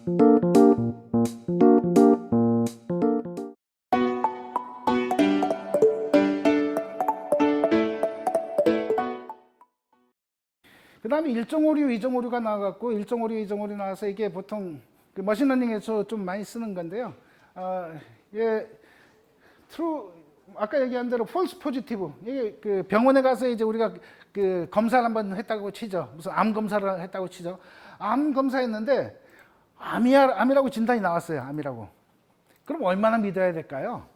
그 다음에 일정 오류, 이정 오류가 나와갖고 일정 오류, 이정 오류 나와서 이게 보통 그 머신러닝에서 좀 많이 쓰는 건데요. 예, 트루 아까 얘기한 대로 폴스 포지티브. 이게 그 병원에 가서 이제 우리가 그 검사를 한번 했다고 치죠. 무슨 암 검사를 했다고 치죠. 암 검사했는데 암이라고 진단이 나왔어요. 암이라고. 그럼 얼마나 믿어야 될까요?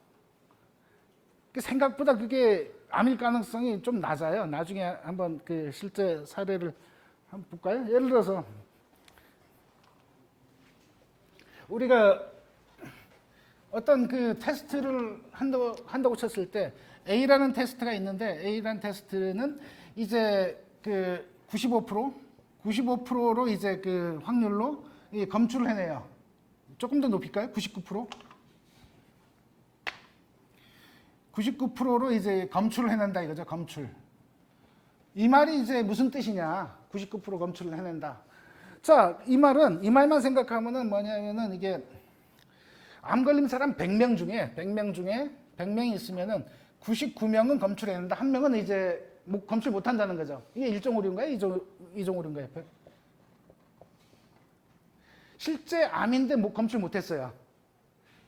생각보다 그게 암일 가능성이 좀 낮아요. 나중에 한번 그 실제 사례를 한번 볼까요? 예를 들어서 우리가 어떤 그 테스트를 한다고 쳤을 때 A라는 테스트가 있는데 A라는 테스트는 이제 그 95%로 이제 그 확률로 검출을 해내요. 조금 더 높일까요? 99%? 99%로 이제 검출을 해낸다 이거죠. 검출. 이 말이 이제 무슨 뜻이냐? 99% 검출을 해낸다. 자, 이 말만 생각하면은 뭐냐면은 이게 암 걸린 사람 100명 중에 100명이 있으면은 99명은 검출해낸다. 한 명은 이제 검출 못 한다는 거죠. 이게 일정 오류인가요? 이정 오류인가요? 실제 암인데 검출 못 했어요.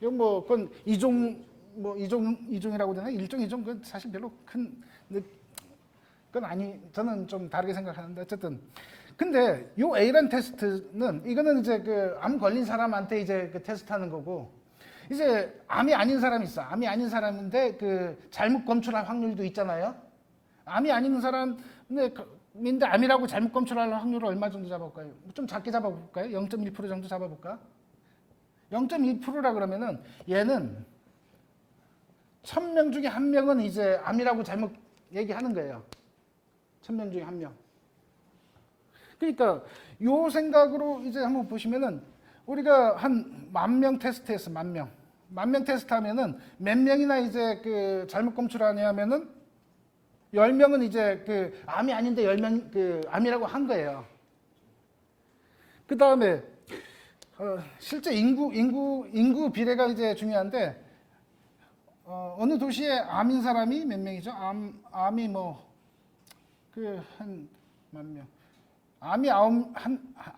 이건 뭐 그건 이종이라고 되나? 일종, 이종, 그건 사실 별로 그건 저는 좀 다르게 생각하는데, 어쨌든. 근데 요 A라는 테스트는, 이거는 이제 그 암 걸린 사람한테 이제 그 테스트 하는 거고, 이제 암이 아닌 사람이 있어. 암이 아닌 사람인데 그 잘못 검출할 확률도 있잖아요. 암이 아닌 사람인데 암이라고 잘못 검출할 확률을 얼마 정도 잡아볼까요? 좀 작게 잡아볼까요? 0.1% 정도 잡아볼까? 0.1%라 그러면은 얘는 1000명 중에 1명은 이제 암이라고 잘못 얘기하는 거예요. 1000명 중에 1명. 그러니까 요 생각으로 이제 한번 보시면은 우리가 한 10,000명 테스트했어. 10,000명. 10,000명 테스트 하면은 몇 명이나 이제 그 잘못 검출하냐면은 10명은 이제 그 암이 아닌데 10명 그 암이라고 한 거예요. 그 다음에 실제 인구 비례가 이제 중요한데 어느 도시에 암인 사람이 몇 명이죠? 암이 한 만 명. 암이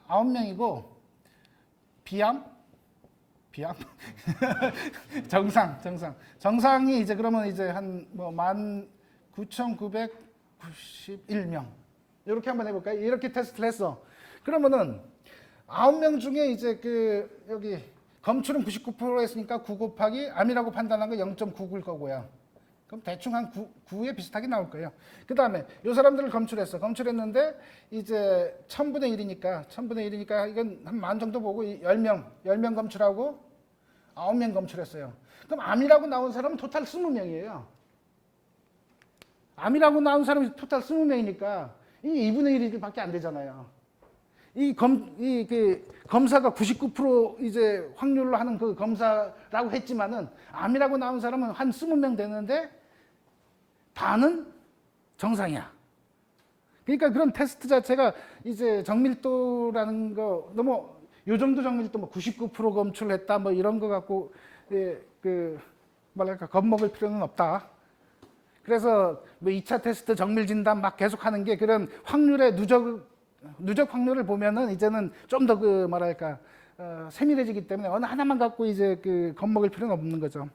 9명이고 비암 정상이 이제 그러면 이제 한 19,991명. 이렇게 한번 해볼까요? 이렇게 테스트를 했어. 그러면은 9명 중에 이제 그 여기 검출은 99% 했으니까 9 곱하기 암이라고 판단한 거 0.99일 거고요. 그럼 대충 한 9에 비슷하게 나올 거예요. 그 다음에 이 사람들을 검출했는데 이제 1000분의 1이니까 이건 한 만 정도 보고 10명 검출하고 9명 검출했어요. 그럼 암이라고 나온 사람은 토탈 20명이에요. 암이라고 나온 사람이 토탈 20명이니까 이 2분의 1밖에 안 되잖아요. 검사가 99% 이제 확률로 하는 그 검사라고 했지만은 암이라고 나온 사람은 한 20명 되는데 반은 정상이야. 그러니까 그런 테스트 자체가 이제 정밀도라는 거 너무 요 정도 정밀도 99% 검출했다 이런 거 갖고 겁먹을 필요는 없다. 그래서 2차 테스트 정밀 진단 막 계속 하는 게 그런 확률의 누적 확률을 보면은 이제는 좀 더 세밀해지기 때문에 어느 하나만 갖고 이제 겁먹을 필요는 없는 거죠.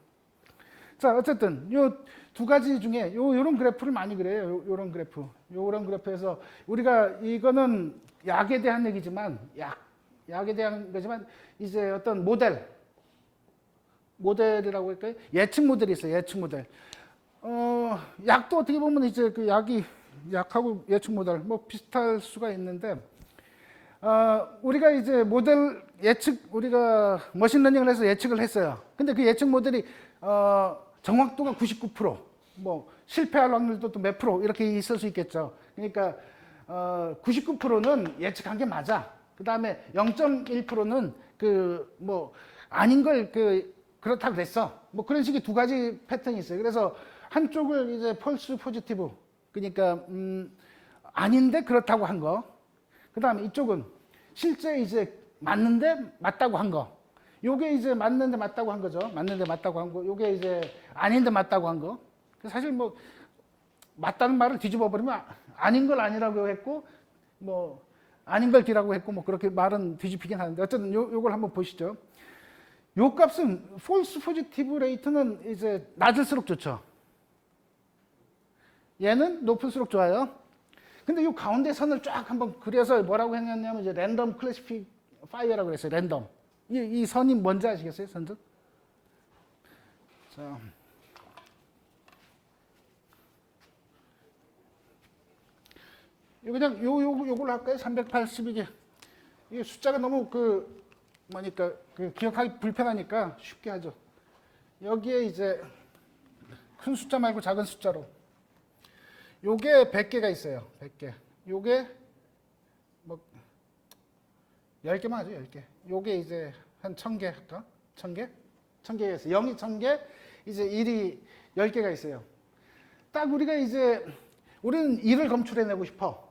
자, 어쨌든 요 두 가지 중에 요런 그래프를 많이 그래요. 요런 그래프에서 우리가 이거는 약에 대한 얘기지만 약에 대한 거지만 이제 어떤 모델이라고 할까요? 예측 모델이 있어요. 예측 모델. 약도 어떻게 보면 이제 약하고 예측 모델 비슷할 수가 있는데 우리가 이제 모델 우리가 머신러닝을 해서 예측을 했어요. 근데 그 예측 모델이 정확도가 99%, 실패할 확률도 또 몇 프로 이렇게 있을 수 있겠죠. 그러니까 99%는 예측한 게 맞아. 그 다음에 0.1%는 아닌 걸 그렇다고 그랬어. 그런 식의 두 가지 패턴이 있어요. 그래서 한쪽을 이제 폴스 포지티브, 그러니까 아닌데 그렇다고 한 거. 그 다음에 이쪽은 실제 이제 맞는데 맞다고 한 거. 요게 이제 맞는데 맞다고 한 거죠. 맞는데 맞다고 한 거. 요게 이제 아닌데 맞다고 한 거. 사실 뭐 맞다는 말을 뒤집어 버리면 아닌 걸 아니라고 했고 뭐 아닌 걸 D라고 했고 뭐 그렇게 말은 뒤집히긴 하는데 어쨌든 요걸 한번 보시죠. 요 값은 false positive rate는 이제 낮을수록 좋죠. 얘는 높을수록 좋아요. 근데 요 가운데 선을 쫙 한번 그려서 뭐라고 했냐면 이제 랜덤 클래시파이어라고 그랬어요. 랜덤. 이 선이 뭔지 아시겠어요? 선들? 자. 그냥 요걸로 할까요? 382개. 이게 숫자가 너무 뭐니까 기억하기 불편하니까 쉽게 하죠. 여기에 이제 큰 숫자 말고 작은 숫자로. 요게 100개가 있어요. 100개. 요게 뭐 10개만 하죠. 10개. 요게 이제 한 1000개 할까? 1000개? 1000개가 있어요. 0이 1000개, 이제 1이 10개가 있어요. 딱 우리가 이제 우리는 1을 검출해내고 싶어.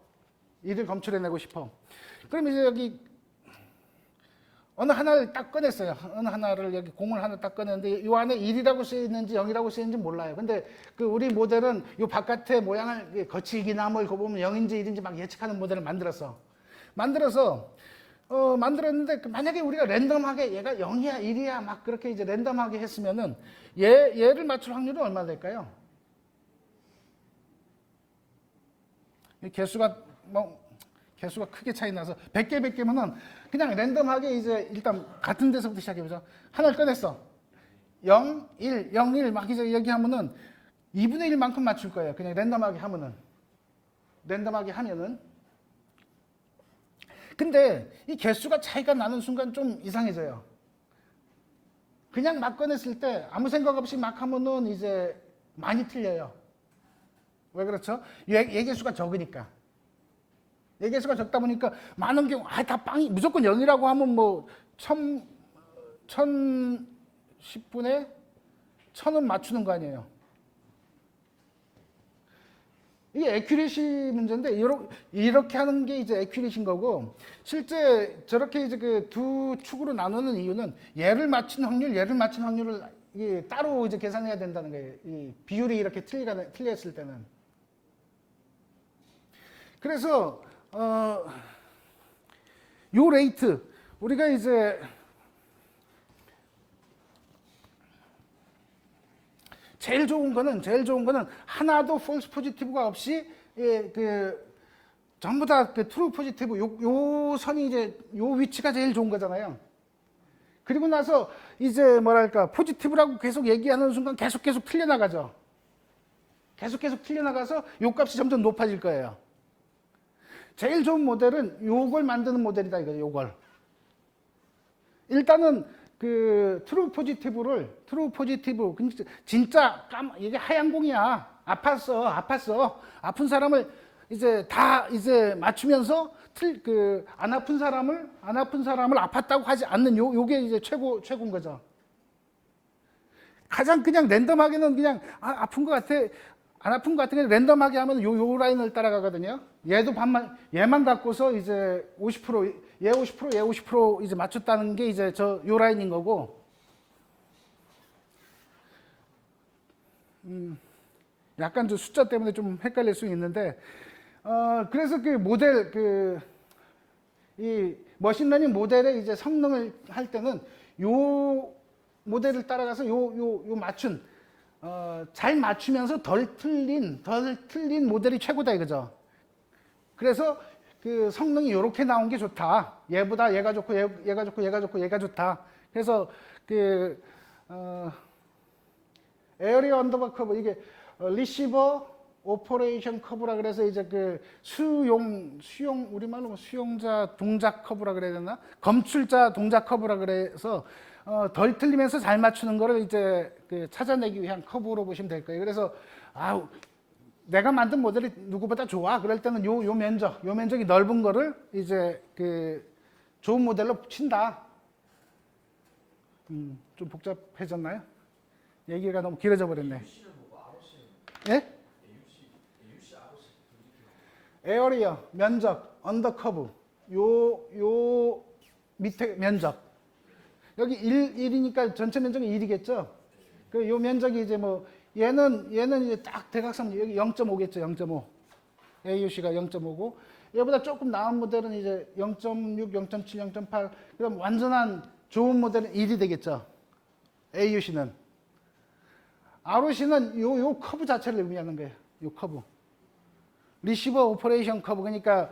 1을 검출해내고 싶어. 그럼 이제 여기 어느 하나를 딱 꺼냈어요. 어느 하나를 여기 공을 하나 딱 꺼냈는데 이 안에 1이라고 쓰여있는지 0이라고 쓰여있는지 몰라요. 근데 우리 모델은 이 바깥의 모양을 거칠기나 뭐 이거 보면 0인지 1인지 막 예측하는 모델을 만들었어. 만들었는데 만약에 우리가 랜덤하게 얘가 0이야 1이야 막 그렇게 이제 랜덤하게 했으면은 얘를 맞출 확률은 얼마나 될까요? 개수가 크게 차이 나서 100개 100개면은 그냥 랜덤하게 이제 일단 같은 데서부터 시작해보죠. 하나를 꺼냈어. 0, 1, 0, 1 막 이제 얘기하면은 2분의 1만큼 맞출 거예요. 그냥 랜덤하게 하면은. 근데 이 개수가 차이가 나는 순간 좀 이상해져요. 그냥 막 꺼냈을 때 아무 생각 없이 막 하면은 이제 많이 틀려요. 왜 그렇죠? 얘개수가 적으니까. 얘개수가 적다 보니까 많은 경우 다 빵이 무조건 0이라고 하면 뭐 1010분의 1000은 맞추는 거 아니에요. 이게 에큐리시 문제인데 이렇게 하는 게 이제 에큐리시인 거고 실제 저렇게 이제 두 축으로 나누는 이유는 얘를 맞춘 확률을 따로 이제 계산해야 된다는 거예요. 이 비율이 이렇게 틀렸을 때는. 그래서 요 레이트 우리가 이제 제일 좋은 거는 하나도 폴스 포지티브가 없이 전부 다 트루 포지티브 요 선이 이제 요 위치가 제일 좋은 거잖아요. 그리고 나서 이제 뭐랄까 포지티브라고 계속 얘기하는 순간 계속 틀려나가죠. 계속 틀려나가서 요 값이 점점 높아질 거예요. 제일 좋은 모델은 요걸 만드는 모델이다 이거죠. 요걸. 일단은 트루 포지티브 진짜 이게 하얀 공이야. 아팠어. 아픈 사람을 이제 다 이제 맞추면서 안 아픈 사람을 아팠다고 하지 않는 요게 이제 최고인 거죠. 가장 그냥 랜덤하게는 그냥 아픈 것 같아. 안 아픈 것 같은 게 랜덤하게 하면 요 라인을 따라가거든요. 얘만 갖고서 이제 50%, 얘 50% 이제 맞췄다는 게 이제 요 라인인 거고. 약간 숫자 때문에 좀 헷갈릴 수 있는데, 그래서 이 머신러닝 모델의 이제 성능을 할 때는 요 모델을 따라가서 요 맞춘, 잘 맞추면서 덜 틀린 모델이 최고다 이거죠. 그래서 성능이 이렇게 나온 게 좋다. 얘보다 얘가 좋고 얘가 좋다. 그래서 에어리어 언더바 커브 이게 리시버 오퍼레이션 커브라 그래서 이제 수용 우리말로 수용자 동작 커브라 그래야 되나? 검출자 동작 커브라 그래서 덜 틀리면서 잘 맞추는 거를 이제 찾아내기 위한 커브로 보시면 될 거예요. 그래서 내가 만든 모델이 누구보다 좋아. 그럴 때는 요 면적이 넓은 거를 이제 좋은 모델로 친다. 좀 복잡해졌나요? 얘기가 너무 길어져 버렸네. 예? 에어리어, 면적, 언더커브. 요 밑에 면적. 여기 1이니까 전체 면적이 1이겠죠? 그 요 면적이 이제 뭐, 얘는 이제 딱 대각선 여기 0.5겠죠? 0.5. AUC가 0.5고, 얘보다 조금 나은 모델은 이제 0.6, 0.7, 0.8. 그럼 완전한 좋은 모델은 1이 되겠죠? AUC는. ROC는 요 커브 자체를 의미하는 거예요. 요 커브. 리시버 오퍼레이션 커브. 그러니까,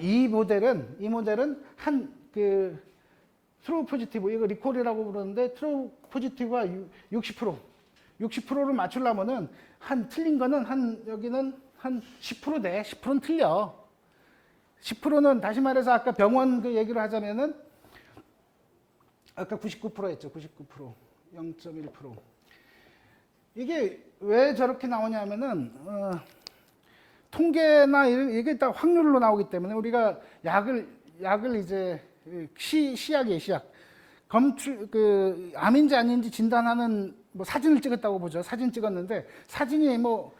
이 모델은 한 트루 포지티브, 이거 리콜이라고 부르는데, 트루 포지티브가 60%를 맞추려면은, 틀린 거는 여기는 한 10% 돼. 10%는 틀려. 10%는 다시 말해서 아까 병원 그 얘기를 하자면은, 아까 99% 했죠. 99%. 0.1%. 이게 왜 저렇게 나오냐면은, 통계나 이게 다 확률로 나오기 때문에 우리가 약을 이제 시약이에요, 시약. 암인지 아닌지 진단하는 뭐 사진을 찍었다고 보죠. 사진 찍었는데 사진이 뭐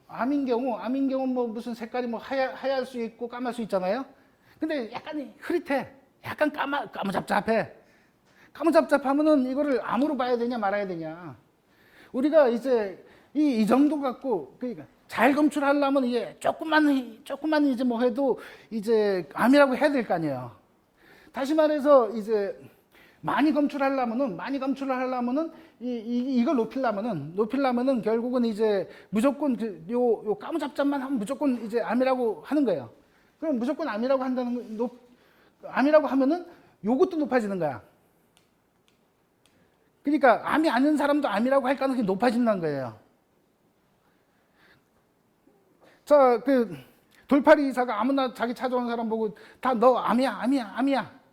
암인 경우 뭐 무슨 색깔이 뭐 하얄 수 있고 까말 수 있잖아요. 근데 약간 흐릿해. 약간 까무잡잡해. 까무잡잡하면은 이거를 암으로 봐야 되냐 말아야 되냐. 우리가 이제 이 정도 갖고 그러니까 잘 검출하려면 이게 조금만 이제 뭐 해도 이제 암이라고 해야 될 거 아니에요. 다시 말해서 이제 많이 검출을 하려면은 이걸 높이려면은 결국은 이제 무조건 요 까무잡잡만 하면 무조건 이제 암이라고 하는 거예요. 그럼 무조건 암이라고 암이라고 하면은 요것도 높아지는 거야. 그러니까 암이 아닌 사람도 암이라고 할 가능성이 높아진다는 거예요. 자, 돌팔이 이사가 아무나 자기 찾아온 사람 보고 다 너 암이야.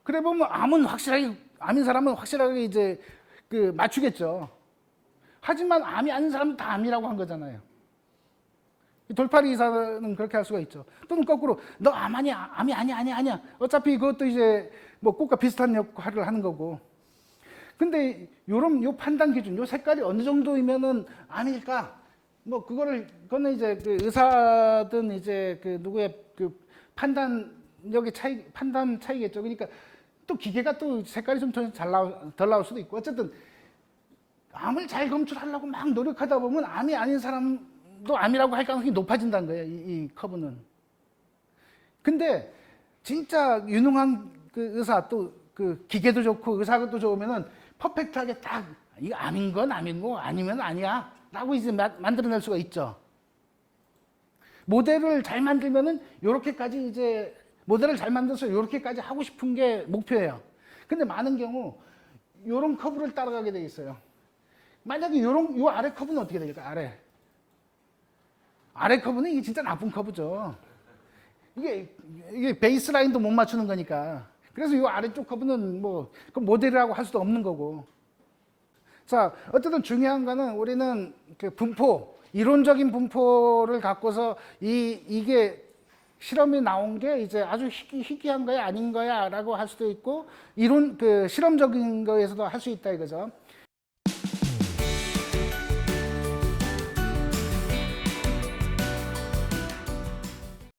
그래 보면 암인 사람은 확실하게 이제 맞추겠죠. 하지만 암이 아닌 사람은 다 암이라고 한 거잖아요. 돌팔이 이사는 그렇게 할 수가 있죠. 또는 거꾸로 너 암이 아니야. 어차피 그것도 이제 뭐 꽃과 비슷한 역할을 하는 거고. 근데 요 판단 기준, 요 색깔이 어느 정도이면은 암일까? 뭐 그거는 이제 의사든 이제 누구의 판단 차이겠죠. 그러니까 또 기계가 또 색깔이 좀 덜 나올 수도 있고. 어쨌든 암을 잘 검출하려고 막 노력하다 보면 암이 아닌 사람도 암이라고 할 가능성이 높아진다는 거예요. 이 커브는. 근데 진짜 유능한 의사 또 기계도 좋고 의사도 좋으면은 퍼펙트하게 딱 이거 암인 건 암이고 아니면 아니야 라고 이제 만들어낼 수가 있죠. 모델을 잘 만들면은 요렇게까지 이제 모델을 잘 만들어서 요렇게까지 하고 싶은 게 목표예요. 근데 많은 경우 요런 커브를 따라가게 돼 있어요. 만약에 요 아래 커브는 어떻게 될까? 아래 커브는 이게 진짜 나쁜 커브죠. 이게 베이스라인도 못 맞추는 거니까. 그래서 이 아래쪽 커브는 뭐 모델이라고 할 수도 없는 거고. 자, 어쨌든 중요한 거는 우리는 이론적인 분포를 갖고서 이게 실험이 나온 게 이제 아주 희귀한 거야 아닌 거야라고 할 수도 있고 실험적인 거에서도 할 수 있다 이거죠.